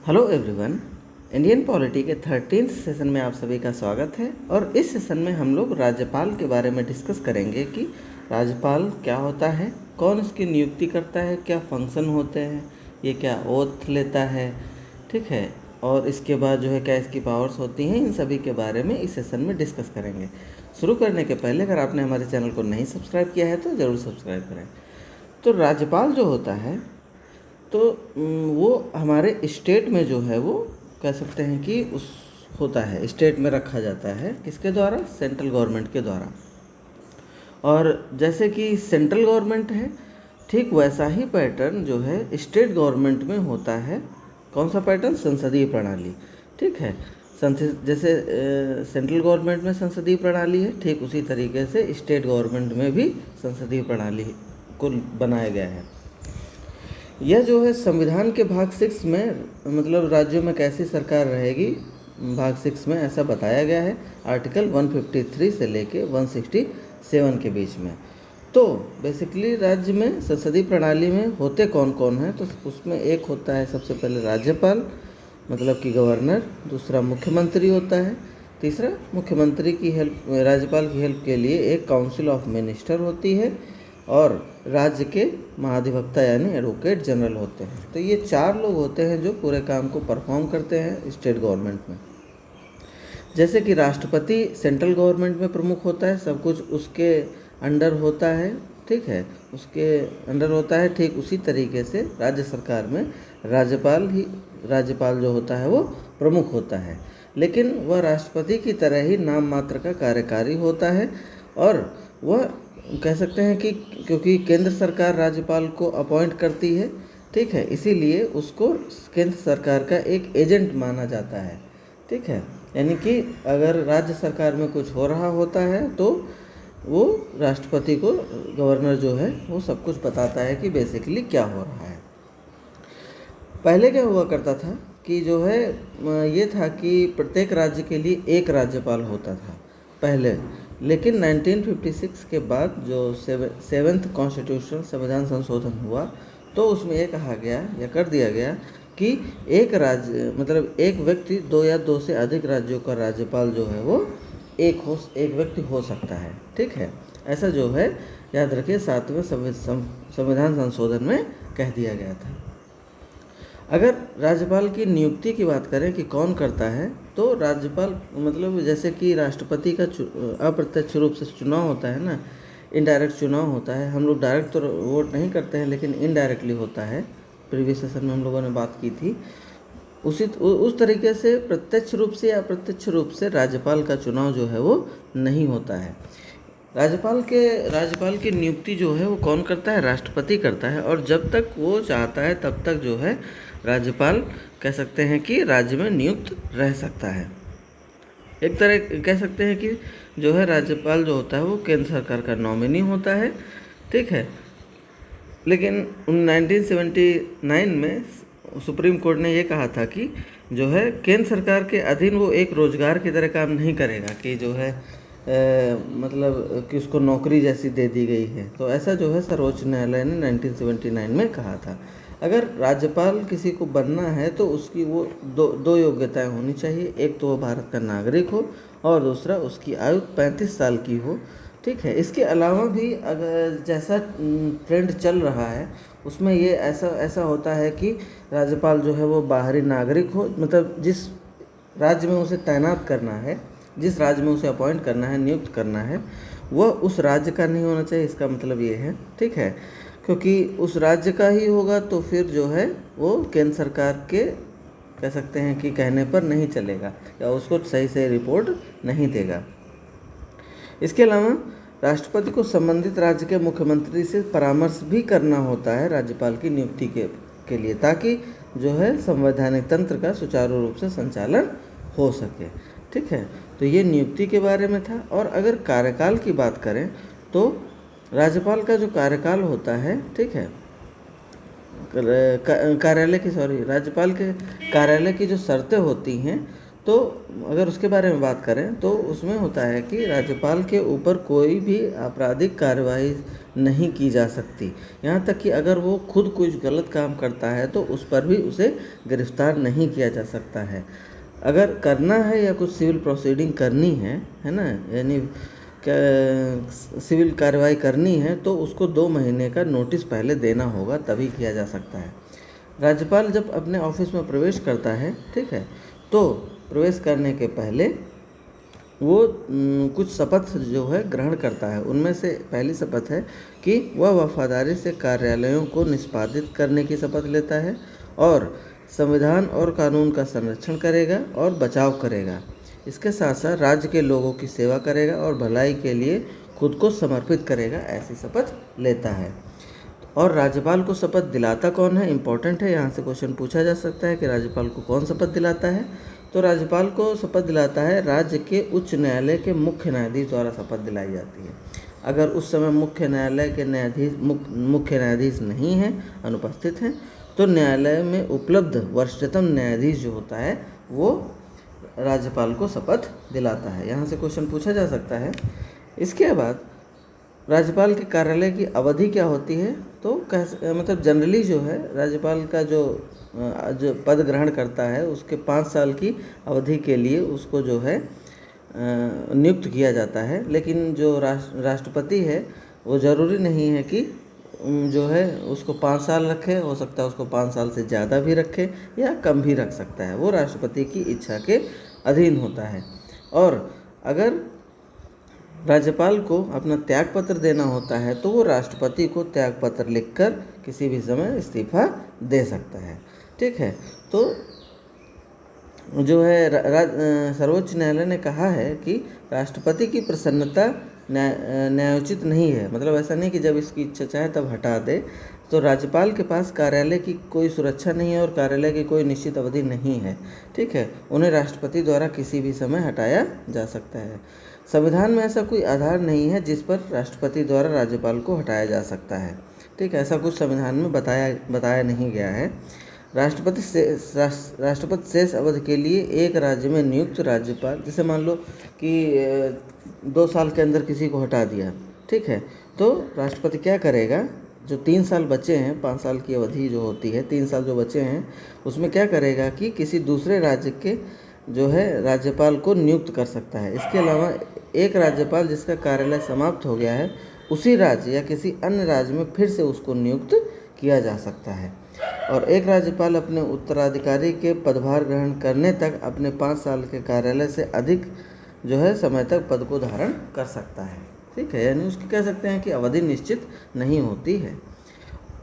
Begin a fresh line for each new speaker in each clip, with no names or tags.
Hello everyone. Indian polity के 13th session में आप सभी का स्वागत है। और इस सेशन में हम लोग राज्यपाल के बारे में डिस्कस करेंगे कि राज्यपाल क्या होता है, कौन इसकी नियुक्ति करता है, क्या फंक्शन होते हैं, ये क्या ओथ लेता है, ठीक है, और इसके बाद जो है क्या इसकी पावर्स होती हैं, इन सभी के बारे में इस सेशन में डिस्कस करेंगे। शुरू करने के पहले अगर आपने हमारे चैनल को नहीं सब्सक्राइब किया है तो ज़रूर सब्सक्राइब करें। तो राज्यपाल जो होता है तो वो हमारे स्टेट में जो है वो कह सकते हैं कि उस होता है, स्टेट में रखा जाता है किसके द्वारा, सेंट्रल गवर्नमेंट के द्वारा। और जैसे कि सेंट्रल गवर्नमेंट है, ठीक वैसा ही पैटर्न जो है स्टेट गवर्नमेंट में होता है। कौन सा पैटर्न? संसदीय प्रणाली, ठीक है। जैसे सेंट्रल गवर्नमेंट में संसदीय प्रणाली है, ठीक उसी तरीके से स्टेट गवर्नमेंट में भी संसदीय प्रणाली को बनाया गया है। यह जो है संविधान के भाग 6 में, मतलब राज्यों में कैसी सरकार रहेगी, भाग 6 में ऐसा बताया गया है, आर्टिकल 153 से लेके 167 के बीच में। तो बेसिकली राज्य में संसदीय प्रणाली में होते कौन कौन हैं, तो उसमें एक होता है सबसे पहले राज्यपाल, मतलब कि गवर्नर। दूसरा मुख्यमंत्री होता है। तीसरा मुख्यमंत्री की हेल्प, राज्यपाल की हेल्प के लिए एक काउंसिल ऑफ मिनिस्टर होती है, और राज्य के महाधिवक्ता यानी एडवोकेट जनरल होते हैं। तो ये 4 लोग होते हैं जो पूरे काम को परफॉर्म करते हैं स्टेट गवर्नमेंट में। जैसे कि राष्ट्रपति सेंट्रल गवर्नमेंट में प्रमुख होता है, सब कुछ उसके अंडर होता है, ठीक है, उसके अंडर होता है। ठीक उसी तरीके से राज्य सरकार में राज्यपाल जो होता है वो प्रमुख होता है, लेकिन वह राष्ट्रपति की तरह ही नाम मात्र का कार्यकारी होता है। और वह कह सकते हैं कि क्योंकि केंद्र सरकार राज्यपाल को अपॉइंट करती है, ठीक है, इसीलिए उसको केंद्र सरकार का एक एजेंट माना जाता है, ठीक है। यानी कि अगर राज्य सरकार में कुछ हो रहा होता है तो वो राष्ट्रपति को, गवर्नर जो है वो सब कुछ बताता है कि बेसिकली क्या हो रहा है। पहले क्या हुआ करता था कि जो है ये था कि प्रत्येक राज्य के लिए एक राज्यपाल होता था पहले, लेकिन 1956 के बाद जो 7th कॉन्स्टिट्यूशन संविधान संशोधन हुआ तो उसमें ये कहा गया या कर दिया गया कि एक राज्य, मतलब एक व्यक्ति 2 या 2 से अधिक राज्यों का राज्यपाल जो है वो एक व्यक्ति हो सकता है, ठीक है। ऐसा जो है याद रखिए 7वें संविधान संशोधन में कह दिया गया था। अगर राज्यपाल की नियुक्ति की बात करें कि कौन करता है, तो राज्यपाल, मतलब जैसे कि राष्ट्रपति का अप्रत्यक्ष रूप से चुनाव होता है ना, इनडायरेक्ट चुनाव होता है। हम लोग डायरेक्ट तो वोट नहीं करते हैं, लेकिन इनडायरेक्टली होता है। प्रीवियस सेशन में हम लोगों ने बात की थी। उस तरीके से प्रत्यक्ष रूप से या अप्रत्यक्ष रूप से राज्यपाल का चुनाव जो है वो नहीं होता है। राज्यपाल की नियुक्ति जो है वो कौन करता है? राष्ट्रपति करता है। और जब तक वो चाहता है तब तक जो है राज्यपाल कह सकते हैं कि राज्य में नियुक्त रह सकता है। एक तरह कह सकते हैं कि जो है राज्यपाल जो होता है वो केंद्र सरकार का नॉमिनी होता है, ठीक है। लेकिन 1979 में सुप्रीम कोर्ट ने ये कहा था कि जो है केंद्र सरकार के अधीन वो एक रोजगार की तरह काम नहीं करेगा, कि जो है मतलब कि उसको नौकरी जैसी दे दी गई है। तो ऐसा जो है सर्वोच्च न्यायालय ने 1979 में कहा था। अगर राज्यपाल किसी को बनना है तो उसकी वो दो योग्यताएं होनी चाहिए। एक तो वो भारत का नागरिक हो, और दूसरा उसकी आयु 35 साल की हो, ठीक है। इसके अलावा भी अगर जैसा ट्रेंड चल रहा है उसमें ये ऐसा होता है कि राज्यपाल जो है वो बाहरी नागरिक हो, मतलब जिस राज्य में उसे तैनात करना है, जिस राज्य में उसे अपॉइंट करना है, नियुक्त करना है, वह उस राज्य का नहीं होना चाहिए। इसका मतलब ये है, ठीक है, क्योंकि उस राज्य का ही होगा तो फिर जो है वो केंद्र सरकार के कह सकते हैं कि कहने पर नहीं चलेगा, या उसको सही से रिपोर्ट नहीं देगा। इसके अलावा राष्ट्रपति को संबंधित राज्य के मुख्यमंत्री से परामर्श भी करना होता है राज्यपाल की नियुक्ति के लिए, ताकि जो है संवैधानिक तंत्र का सुचारू रूप से संचालन हो सके, ठीक है। तो ये नियुक्ति के बारे में था। और अगर कार्यकाल की बात करें तो राज्यपाल का जो कार्यकाल होता है, ठीक है, राज्यपाल के कार्यालय की जो शर्तें होती हैं, तो अगर उसके बारे में बात करें तो उसमें होता है कि राज्यपाल के ऊपर कोई भी आपराधिक कार्रवाई नहीं की जा सकती। यहाँ तक कि अगर वो खुद कुछ गलत काम करता है तो उस पर भी उसे गिरफ्तार नहीं किया जा सकता है। अगर करना है या कुछ सिविल प्रोसीडिंग करनी है ना, यानी सिविल कार्रवाई करनी है तो उसको 2 महीने का नोटिस पहले देना होगा, तभी किया जा सकता है। राज्यपाल जब अपने ऑफिस में प्रवेश करता है, ठीक है, तो प्रवेश करने के पहले वो कुछ शपथ जो है ग्रहण करता है। उनमें से पहली शपथ है कि वह वफादारी से कार्यालयों को निष्पादित करने की शपथ लेता है और संविधान और कानून का संरक्षण करेगा और बचाव करेगा। इसके साथ साथ राज्य के लोगों की सेवा करेगा और भलाई के लिए खुद को समर्पित करेगा, ऐसी शपथ लेता है। और राज्यपाल को शपथ दिलाता कौन है, इम्पोर्टेंट है, यहाँ से क्वेश्चन पूछा जा सकता है कि राज्यपाल को कौन शपथ दिलाता है। तो राज्यपाल को शपथ दिलाता है राज्य के उच्च न्यायालय के मुख्य न्यायाधीश द्वारा शपथ दिलाई जाती है। अगर उस समय मुख्य न्यायालय के मुख्य न्यायाधीश नहीं हैं, अनुपस्थित हैं, तो न्यायालय में उपलब्ध वरिष्ठतम न्यायाधीश जो होता है वो राज्यपाल को शपथ दिलाता है। यहाँ से क्वेश्चन पूछा जा सकता है। इसके बाद राज्यपाल के कार्यालय की अवधि क्या होती है, तो मतलब जनरली जो है राज्यपाल का जो पद ग्रहण करता है उसके 5 साल की अवधि के लिए उसको जो है नियुक्त किया जाता है। लेकिन जो राष्ट्रपति है वो ज़रूरी नहीं है कि जो है उसको 5 साल रखे, हो सकता है उसको 5 साल से ज़्यादा भी रखे या कम भी रख सकता है, वो राष्ट्रपति की इच्छा के अधीन होता है। और अगर राज्यपाल को अपना त्याग पत्र देना होता है तो वो राष्ट्रपति को त्याग पत्र लिखकर किसी भी समय इस्तीफा दे सकता है, ठीक है। तो जो है सर्वोच्च न्यायालय ने कहा है कि राष्ट्रपति की प्रसन्नता न्यायोचित नहीं है। मतलब ऐसा नहीं कि जब इसकी इच्छा चाहे तब हटा दे। तो राज्यपाल के पास कार्यालय की कोई सुरक्षा नहीं है और कार्यालय की कोई निश्चित अवधि नहीं है, ठीक है। उन्हें राष्ट्रपति द्वारा किसी भी समय हटाया जा सकता है। संविधान में ऐसा कोई आधार नहीं है जिस पर राष्ट्रपति द्वारा राज्यपाल को हटाया जा सकता है, ठीक है। ऐसा कुछ संविधान में बताया नहीं गया है। राष्ट्रपति शेष अवधि के लिए एक राज्य में नियुक्त राज्यपाल, जैसे मान लो कि 2 साल के अंदर किसी को हटा दिया, ठीक है, तो राष्ट्रपति क्या करेगा, जो 3 साल बचे हैं, 5 साल की अवधि जो होती है, 3 साल जो बचे हैं उसमें क्या करेगा कि किसी दूसरे राज्य के जो है राज्यपाल को नियुक्त कर सकता है। इसके अलावा एक राज्यपाल जिसका कार्यालय समाप्त हो गया है उसी राज्य या किसी अन्य राज्य में फिर से उसको नियुक्त किया जा सकता है। और एक राज्यपाल अपने उत्तराधिकारी के पदभार ग्रहण करने तक अपने 5 साल के कार्यालय से अधिक जो है समय तक पद को धारण कर सकता है, ठीक है। यानी उसकी कह सकते हैं कि अवधि निश्चित नहीं होती है।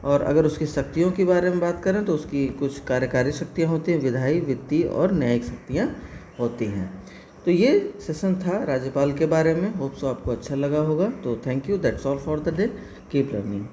और अगर उसकी शक्तियों के बारे में बात करें तो उसकी कुछ कार्यकारी शक्तियाँ होती हैं, विधायी, वित्तीय और न्यायिक शक्तियाँ होती हैं। तो ये सेशन था राज्यपाल के बारे में। होप सो आपको अच्छा लगा होगा। तो thank you, that's all for the day, keep learning.